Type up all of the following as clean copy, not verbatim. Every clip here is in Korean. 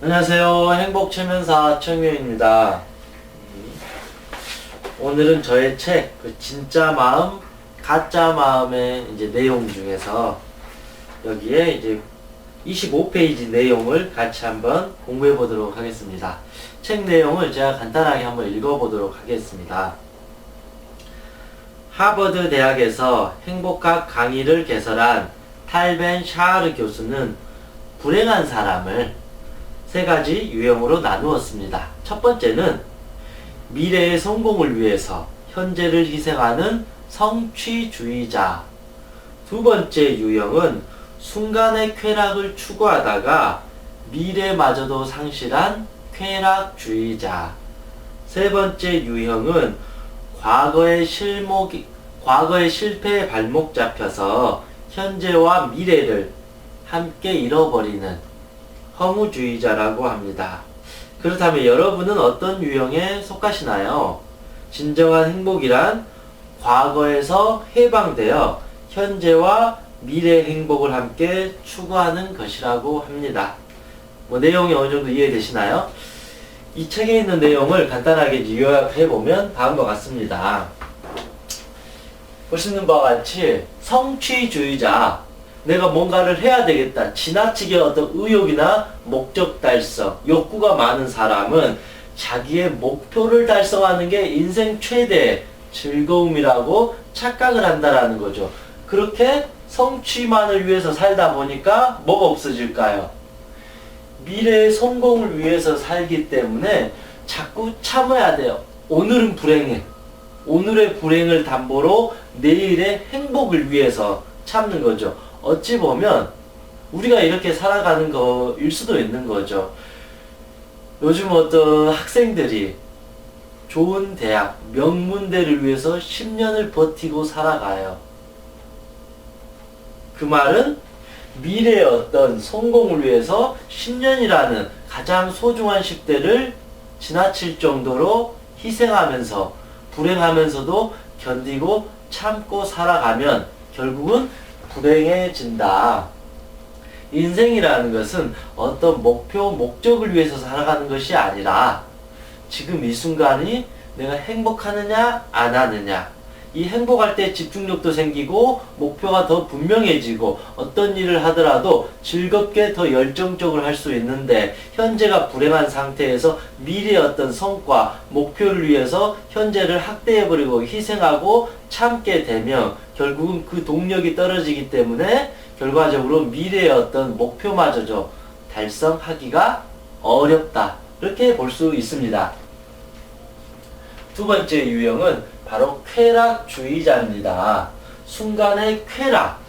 안녕하세요. 행복체면사 청유입니다. 오늘은 저의 책, 진짜 마음, 가짜 마음의 이제 내용 중에서 여기에 이제 25페이지 내용을 같이 한번 공부해 보도록 하겠습니다. 책 내용을 제가 간단하게 한번 읽어 보도록 하겠습니다. 하버드 대학에서 행복학 강의를 개설한 탈벤 샤르 교수는 불행한 사람을 세 가지 유형으로 나누었습니다. 첫 번째는 미래의 성공을 위해서 현재를 희생하는 성취주의자. 두 번째 유형은 순간의 쾌락을 추구하다가 미래마저도 상실한 쾌락주의자. 세 번째 유형은 과거의 실패에 발목 잡혀서 현재와 미래를 함께 잃어버리는 허무주의자라고 합니다. 그렇다면 여러분은 어떤 유형에 속하시나요? 진정한 행복이란 과거에서 해방되어 현재와 미래의 행복을 함께 추구하는 것이라고 합니다. 내용이 어느 정도 이해되시나요? 이 책에 있는 내용을 간단하게 요약해보면 다음과 같습니다. 보시는 바와 같이 성취주의자, 내가 뭔가를 해야 되겠다. 지나치게 어떤 의욕이나 목적 달성, 욕구가 많은 사람은 자기의 목표를 달성하는 게 인생 최대의 즐거움이라고 착각을 한다라는 거죠. 그렇게 성취만을 위해서 살다 보니까 뭐가 없어질까요? 미래의 성공을 위해서 살기 때문에 자꾸 참아야 돼요. 오늘은 불행해. 오늘의 불행을 담보로 내일의 행복을 위해서 참는 거죠. 어찌 보면 우리가 이렇게 살아가는 거일 수도 있는 거죠. 요즘 어떤 학생들이 좋은 대학, 명문대를 위해서 10년을 버티고 살아가요. 그 말은 미래의 어떤 성공을 위해서 10년이라는 가장 소중한 10대를 지나칠 정도로 희생하면서 불행하면서도 견디고 참고 살아가면 결국은 불행해진다. 인생이라는 것은 어떤 목표, 목적을 위해서 살아가는 것이 아니라 지금 이 순간이 내가 행복하느냐 안 하느냐, 이 행복할 때 집중력도 생기고 목표가 더 분명해지고 어떤 일을 하더라도 즐겁게 더 열정적으로 할 수 있는데, 현재가 불행한 상태에서 미래의 어떤 성과, 목표를 위해서 현재를 학대해버리고 희생하고 참게 되면 결국은 그 동력이 떨어지기 때문에 결과적으로 미래의 어떤 목표마저도 달성하기가 어렵다. 이렇게 볼 수 있습니다. 두 번째 유형은 바로 쾌락주의자입니다. 순간의 쾌락.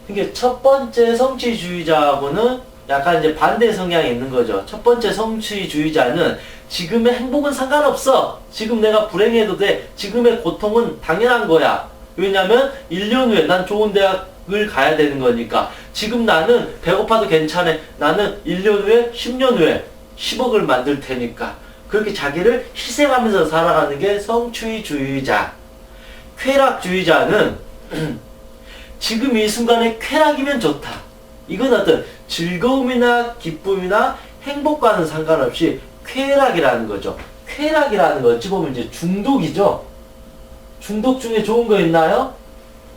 이게 첫 번째 성취주의자하고는 약간 이제 반대 성향이 있는 거죠. 첫 번째 성취주의자는 지금의 행복은 상관없어. 지금 내가 불행해도 돼. 지금의 고통은 당연한 거야. 왜냐면 1년 후에 난 좋은 대학을 가야 되는 거니까. 지금 나는 배고파도 괜찮아. 나는 1년 후에 10년 후에 10억을 만들 테니까. 그렇게 자기를 희생하면서 살아가는 게 성취주의자. 쾌락주의자는 지금 이 순간에 쾌락이면 좋다. 이건 어떤 즐거움이나 기쁨이나 행복과는 상관없이 쾌락이라는 거죠. 쾌락이라는 거 어찌 보면 이제 중독이죠. 중독 중에 좋은 거 있나요?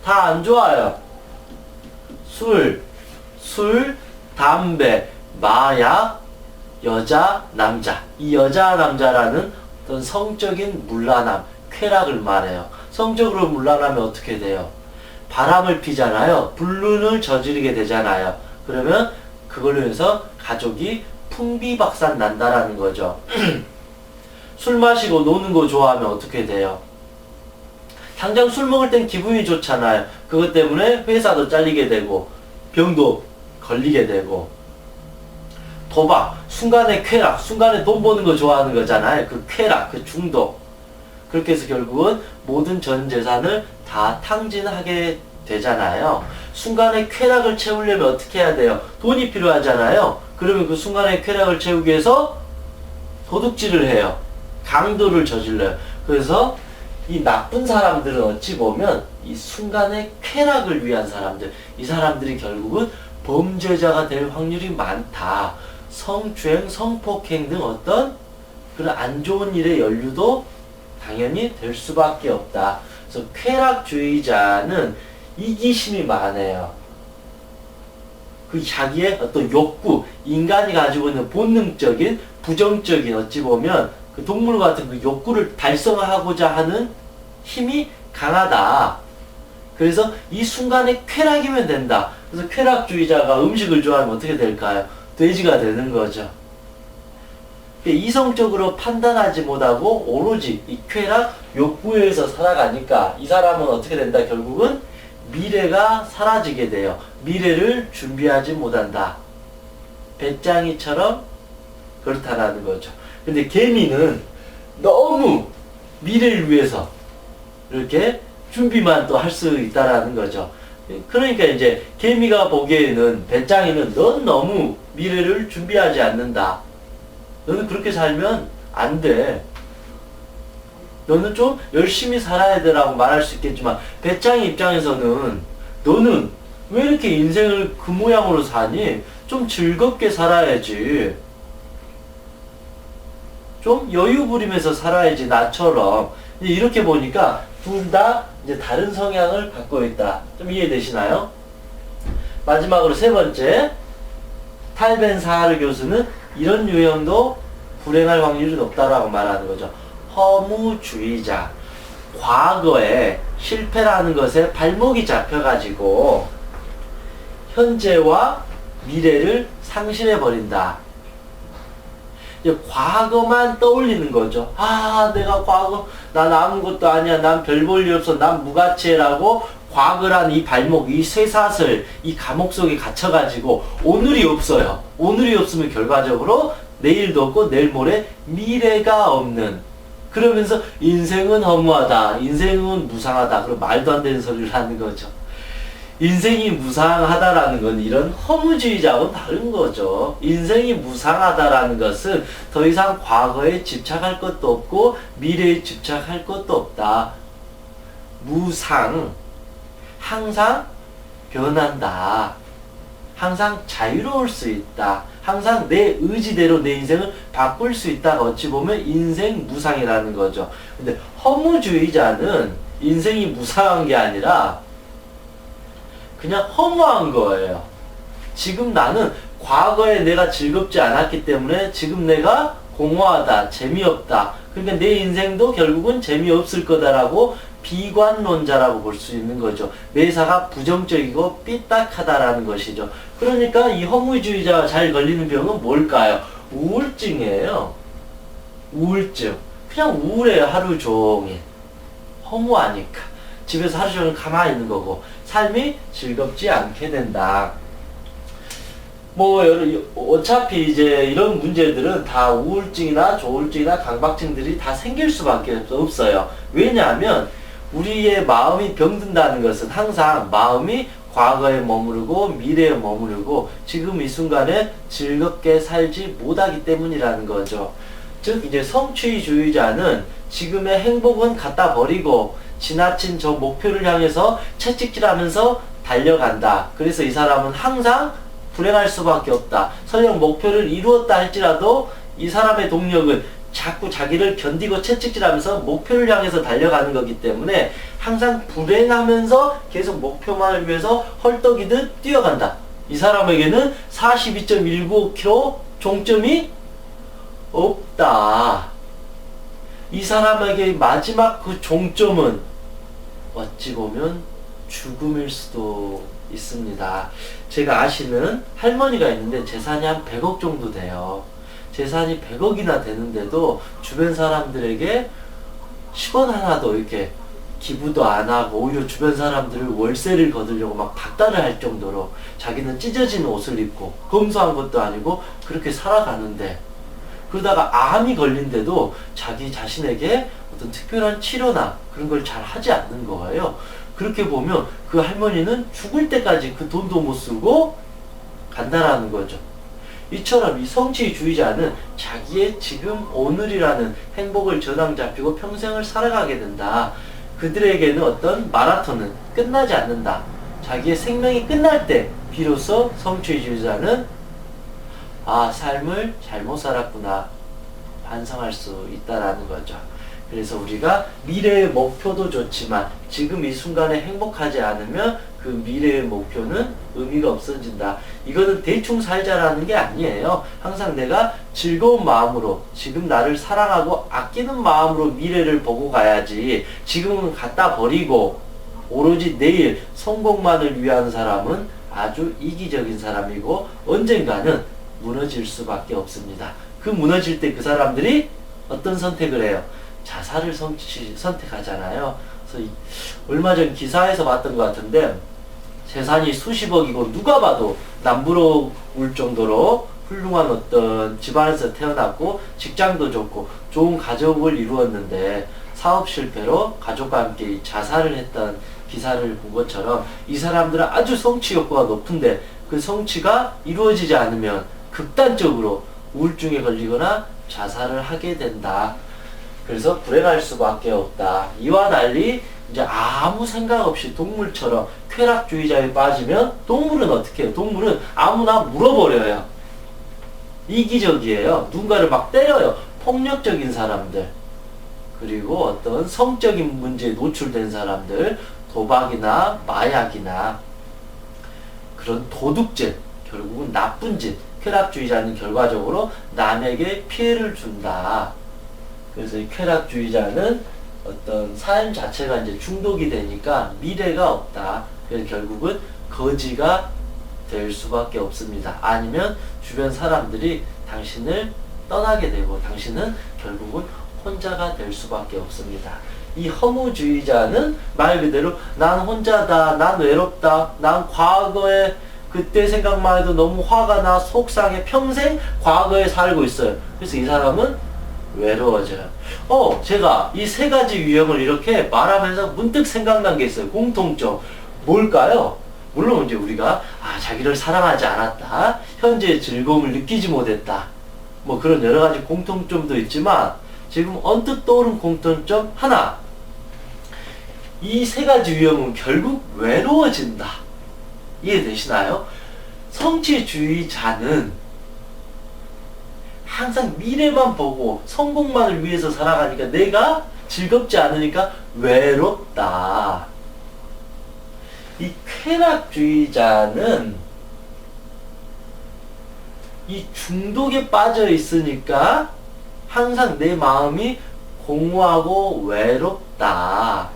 다 안 좋아요. 술, 담배, 마약, 여자, 남자. 이 여자, 남자라는 어떤 성적인 문란함, 쾌락을 말해요. 성적으로 문란하면 어떻게 돼요? 바람을 피잖아요. 불륜을 저지르게 되잖아요. 그러면 그걸로 해서 가족이 풍비박산 난다라는 거죠. 술 마시고 노는 거 좋아하면 어떻게 돼요? 당장 술 먹을 땐 기분이 좋잖아요. 그것 때문에 회사도 잘리게 되고 병도 걸리게 되고. 도박, 순간의 쾌락, 순간에 돈 버는 거 좋아하는 거잖아요. 그 쾌락, 그 중독. 그렇게 해서 결국은 모든 전 재산을 다 탕진하게 되잖아요. 순간의 쾌락을 채우려면 어떻게 해야 돼요? 돈이 필요하잖아요. 그러면 그 순간의 쾌락을 채우기 위해서 도둑질을 해요. 강도를 저질러요. 그래서 이 나쁜 사람들은 어찌 보면 이 순간의 쾌락을 위한 사람들, 이 사람들이 결국은 범죄자가 될 확률이 많다. 성추행, 성폭행 등 어떤 그런 안 좋은 일의 연루도 당연히 될 수밖에 없다. 그래서 쾌락주의자는 이기심이 많아요. 그 자기의 어떤 욕구, 인간이 가지고 있는 본능적인, 부정적인 어찌 보면 그 동물 같은 그 욕구를 달성하고자 하는 힘이 강하다. 그래서 이 순간에 쾌락이면 된다. 그래서 쾌락주의자가 음식을 좋아하면 어떻게 될까요? 돼지가 되는 거죠. 이성적으로 판단하지 못하고 오로지 이 쾌락, 욕구에 의해서 살아가니까 이 사람은 어떻게 된다? 결국은 미래가 사라지게 돼요. 미래를 준비하지 못한다. 배짱이처럼 그렇다라는 거죠. 근데 개미는 너무 미래를 위해서 이렇게 준비만 또 할 수 있다라는 거죠. 그러니까 이제 개미가 보기에는 배짱이는 넌 너무 미래를 준비하지 않는다. 너는 그렇게 살면 안 돼. 너는 좀 열심히 살아야 되라고 말할 수 있겠지만 배짱이 입장에서는 너는 왜 이렇게 인생을 그 모양으로 사니? 좀 즐겁게 살아야지. 좀 여유 부리면서 살아야지 나처럼. 이렇게 보니까 둘 다 이제 다른 성향을 갖고 있다. 좀 이해되시나요? 마지막으로 세 번째, 탈벤 사하르 교수는 이런 유형도 불행할 확률이 높다라고 말하는 거죠. 허무주의자. 과거에 실패라는 것에 발목이 잡혀가지고 현재와 미래를 상실해버린다. 과거만 떠올리는 거죠. 아, 내가 과거, 난 아무것도 아니야. 난 별 볼 일 없어. 난 무가치라고 과거란 이 발목, 이 쇠사슬, 이 감옥 속에 갇혀가지고 오늘이 없어요. 오늘이 없으면 결과적으로 내일도 없고 내일 모레 미래가 없는. 그러면서 인생은 허무하다. 인생은 무상하다. 그럼 말도 안 되는 소리를 하는 거죠. 인생이 무상하다라는 건 이런 허무주의자하고는 다른 거죠. 인생이 무상하다라는 것은 더 이상 과거에 집착할 것도 없고 미래에 집착할 것도 없다. 무상. 항상 변한다. 항상 자유로울 수 있다. 항상 내 의지대로 내 인생을 바꿀 수 있다가 어찌 보면 인생 무상이라는 거죠. 근데 허무주의자는 인생이 무상한 게 아니라 그냥 허무한 거예요. 지금 나는 과거에 내가 즐겁지 않았기 때문에 지금 내가 공허하다, 재미없다. 그러니까 내 인생도 결국은 재미없을 거다라고 비관론자라고 볼 수 있는 거죠. 매사가 부정적이고 삐딱하다라는 것이죠. 그러니까 이 허무주의자가 잘 걸리는 병은 뭘까요? 우울증이에요. 우울증. 그냥 우울해요, 하루 종일. 허무하니까. 집에서 하루 종일 가만히 있는 거고 삶이 즐겁지 않게 된다. 뭐 어차피 이제 이런 문제들은 다 우울증이나 조울증이나 강박증들이 다 생길 수밖에 없어요. 왜냐하면 우리의 마음이 병든다는 것은 항상 마음이 과거에 머무르고 미래에 머무르고 지금 이 순간에 즐겁게 살지 못하기 때문이라는 거죠. 즉 이제 성취주의자는 지금의 행복은 갖다 버리고 지나친 저 목표를 향해서 채찍질하면서 달려간다. 그래서 이 사람은 항상 불행할 수밖에 없다. 설령 목표를 이루었다 할지라도 이 사람의 동력은 자꾸 자기를 견디고 채찍질하면서 목표를 향해서 달려가는 거기 때문에 항상 불행하면서 계속 목표만을 위해서 헐떡이듯 뛰어간다. 이 사람에게는 42.195km 종점이 없다. 이 사람에게 마지막 그 종점은 어찌 보면 죽음일 수도 있습니다. 제가 아시는 할머니가 있는데 재산이 한 100억 정도 돼요. 재산이 100억이나 되는데도 주변 사람들에게 10원 하나도 이렇게 기부도 안 하고 오히려 주변 사람들을 월세를 거두려고 막 박달을 할 정도로 자기는 찢어진 옷을 입고 검소한 것도 아니고 그렇게 살아가는데 그러다가 암이 걸린데도 자기 자신에게 어떤 특별한 치료나 그런 걸 잘 하지 않는 거예요. 그렇게 보면 그 할머니는 죽을 때까지 그 돈도 못 쓰고 간다라는 거죠. 이처럼 이 성취주의자는 자기의 지금 오늘이라는 행복을 저당 잡히고 평생을 살아가게 된다. 그들에게는 어떤 마라톤은 끝나지 않는다. 자기의 생명이 끝날 때 비로소 성취주의자는 아, 삶을 잘못 살았구나 반성할 수 있다라는 거죠. 그래서 우리가 미래의 목표도 좋지만 지금 이 순간에 행복하지 않으면 그 미래의 목표는 의미가 없어진다. 이거는 대충 살자라는 게 아니에요. 항상 내가 즐거운 마음으로 지금 나를 사랑하고 아끼는 마음으로 미래를 보고 가야지, 지금은 갖다 버리고 오로지 내일 성공만을 위한 사람은 아주 이기적인 사람이고 언젠가는 무너질 수밖에 없습니다. 그 무너질 때 그 사람들이 어떤 선택을 해요? 자살을 선택하잖아요. 그래서 얼마 전 기사에서 봤던 것 같은데 재산이 수십억이고 누가 봐도 남부러울 정도로 훌륭한 어떤 집안에서 태어났고 직장도 좋고 좋은 가족을 이루었는데 사업 실패로 가족과 함께 자살을 했던 기사를 본 것처럼 이 사람들은 아주 성취 욕구가 높은데 그 성취가 이루어지지 않으면 극단적으로 우울증에 걸리거나 자살을 하게 된다. 그래서 불행할 수밖에 없다. 이와 달리 이제 아무 생각 없이 동물처럼 쾌락주의자에 빠지면 동물은 어떻게 해요? 동물은 아무나 물어버려요. 이기적이에요. 누군가를 막 때려요. 폭력적인 사람들, 그리고 어떤 성적인 문제에 노출된 사람들, 도박이나 마약이나 그런 도둑질, 결국은 나쁜 짓, 쾌락주의자는 결과적으로 남에게 피해를 준다. 그래서 이 쾌락주의자는 어떤 삶 자체가 이제 중독이 되니까 미래가 없다. 그래서 결국은 거지가 될 수밖에 없습니다. 아니면 주변 사람들이 당신을 떠나게 되고 당신은 결국은 혼자가 될 수밖에 없습니다. 이 허무주의자는 말 그대로 난 혼자다, 난 외롭다, 난 과거에 그때 생각만 해도 너무 화가 나, 속상해, 평생 과거에 살고 있어요. 그래서 이 사람은 외로워져요. 제가 이 세 가지 유형을 이렇게 말하면서 문득 생각난 게 있어요. 공통점. 뭘까요? 물론 이제 우리가 자기를 사랑하지 않았다, 현재의 즐거움을 느끼지 못했다, 뭐 그런 여러 가지 공통점도 있지만 지금 언뜻 떠오른 공통점 하나, 이 세 가지 유형은 결국 외로워진다. 이해되시나요? 성취주의자는 항상 미래만 보고 성공만을 위해서 살아가니까 내가 즐겁지 않으니까 외롭다. 이 쾌락주의자는 이 중독에 빠져 있으니까 항상 내 마음이 공허하고 외롭다.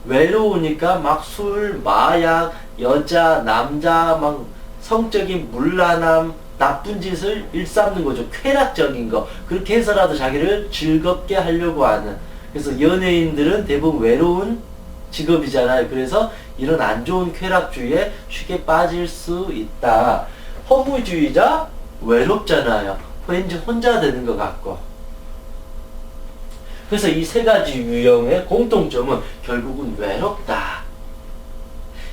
외로우니까 막 술, 마약, 여자, 남자, 막 성적인 문란함, 나쁜 짓을 일삼는 거죠. 쾌락적인 거. 그렇게 해서라도 자기를 즐겁게 하려고 하는. 그래서 연예인들은 대부분 외로운 직업이잖아요. 그래서 이런 안 좋은 쾌락주의에 쉽게 빠질 수 있다. 허무주의자 외롭잖아요. 왠지 혼자 되는 것 같고. 그래서 이 세 가지 유형의 공통점은 결국은 외롭다.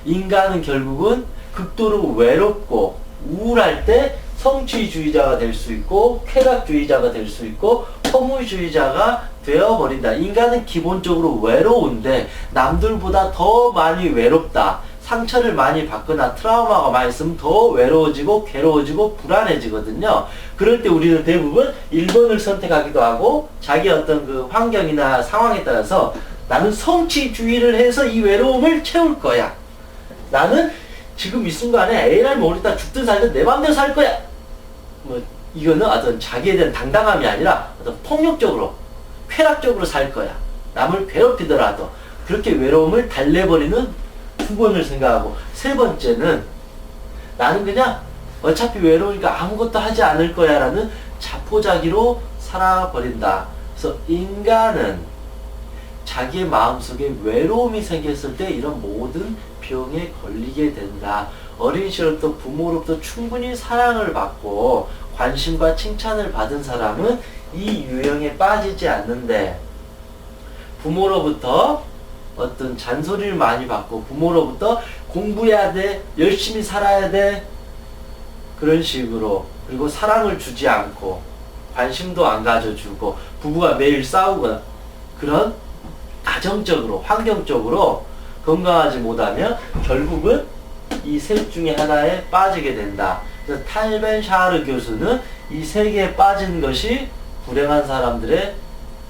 인간은 결국은 극도로 외롭고 우울할 때 성취주의자가 될 수 있고 쾌락주의자가 될 수 있고 허무주의자가 되어버린다. 인간은 기본적으로 외로운데 남들보다 더 많이 외롭다. 상처를 많이 받거나 트라우마가 많이 있으면 더 외로워지고 괴로워지고 불안해지거든요. 그럴 때 우리는 대부분 1번을 선택하기도 하고 자기 어떤 그 환경이나 상황에 따라서 나는 성취주의를 해서 이 외로움을 채울 거야. 나는 지금 이 순간에 A를 모르겠다, 죽든 살든 내 맘대로 살 거야. 뭐 이거는 어떤 자기에 대한 당당함이 아니라 어떤 폭력적으로 쾌락적으로 살 거야. 남을 괴롭히더라도 그렇게 외로움을 달래버리는 두 번을 생각하고, 세 번째는 나는 그냥 어차피 외로우니까 아무것도 하지 않을 거야 라는 자포자기로 살아버린다. 그래서 인간은 자기의 마음속에 외로움이 생겼을 때 이런 모든 병에 걸리게 된다. 어린 시절부터 부모로부터 충분히 사랑을 받고 관심과 칭찬을 받은 사람은 이 유형에 빠지지 않는데, 부모로부터 어떤 잔소리를 많이 받고 부모로부터 공부해야 돼, 열심히 살아야 돼, 그런 식으로, 그리고 사랑을 주지 않고 관심도 안 가져주고 부부가 매일 싸우거나 그런 가정적으로 환경적으로 건강하지 못하면 결국은 이 셋 중에 하나에 빠지게 된다. 그래서 탈벤샤르 교수는 이 세 개에 빠진 것이 불행한 사람들의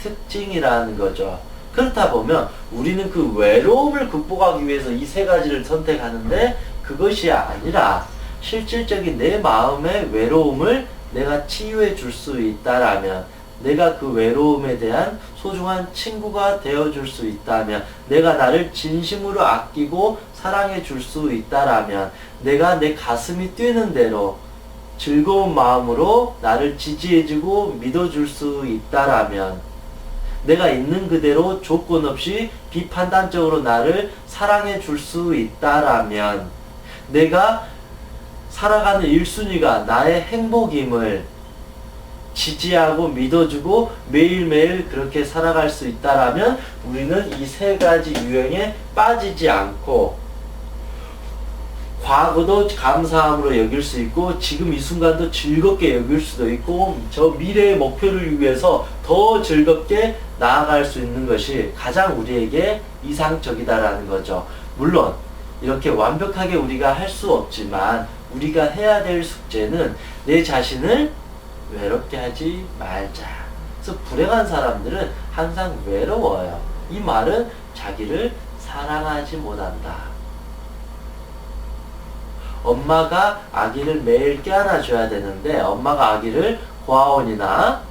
특징이라는 거죠. 그렇다 보면 우리는 그 외로움을 극복하기 위해서 이 세 가지를 선택하는데 그것이 아니라 실질적인 내 마음의 외로움을 내가 치유해 줄 수 있다라면, 내가 그 외로움에 대한 소중한 친구가 되어 줄 수 있다면, 내가 나를 진심으로 아끼고 사랑해 줄 수 있다라면, 내가 내 가슴이 뛰는 대로 즐거운 마음으로 나를 지지해주고 믿어줄 수 있다라면, 내가 있는 그대로 조건 없이 비판단적으로 나를 사랑해 줄 수 있다라면, 내가 살아가는 1순위가 나의 행복임을 지지하고 믿어주고 매일매일 그렇게 살아갈 수 있다라면 우리는 이 세 가지 유형에 빠지지 않고 과거도 감사함으로 여길 수 있고 지금 이 순간도 즐겁게 여길 수도 있고 저 미래의 목표를 위해서 더 즐겁게 나아갈 수 있는 것이 가장 우리에게 이상적이다라는 거죠. 물론 이렇게 완벽하게 우리가 할 수 없지만 우리가 해야 될 숙제는 내 자신을 외롭게 하지 말자. 그래서 불행한 사람들은 항상 외로워요. 이 말은 자기를 사랑하지 못한다. 엄마가 아기를 매일 깨안아줘야 되는데 엄마가 아기를 고아원이나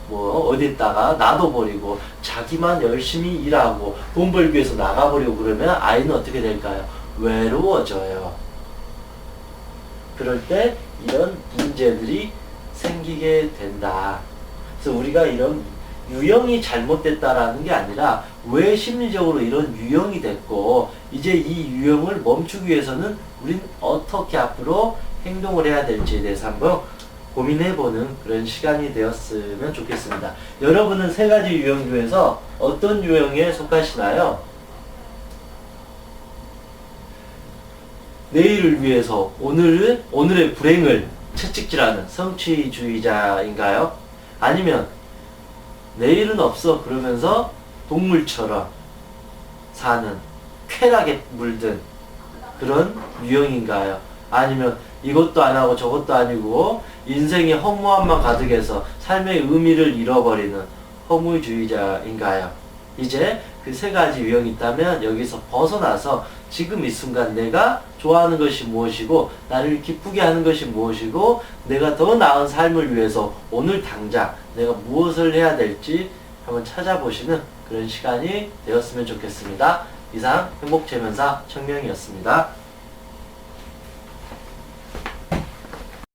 뭐 어디다가 놔둬버리고 자기만 열심히 일하고 돈 벌기 위해서 나가버리고 그러면 아이는 어떻게 될까요? 외로워져요. 그럴 때 이런 문제들이 생기게 된다. 그래서 우리가 이런 유형이 잘못됐다라는 게 아니라 왜 심리적으로 이런 유형이 됐고 이제 이 유형을 멈추기 위해서는 우린 어떻게 앞으로 행동을 해야 될지에 대해서 한번 고민해보는 그런 시간이 되었으면 좋겠습니다. 여러분은 세 가지 유형 중에서 어떤 유형에 속하시나요? 내일을 위해서 오늘의 불행을 채찍질하는 성취주의자인가요? 아니면 내일은 없어 그러면서 동물처럼 사는 쾌락에 물든 그런 유형인가요? 아니면 이것도 안 하고 저것도 아니고 인생의 허무함만 가득해서 삶의 의미를 잃어버리는 허무주의자인가요? 이제 그 세 가지 유형이 있다면 여기서 벗어나서 지금 이 순간 내가 좋아하는 것이 무엇이고 나를 기쁘게 하는 것이 무엇이고 내가 더 나은 삶을 위해서 오늘 당장 내가 무엇을 해야 될지 한번 찾아보시는 그런 시간이 되었으면 좋겠습니다. 이상 행복체면사 청명이었습니다.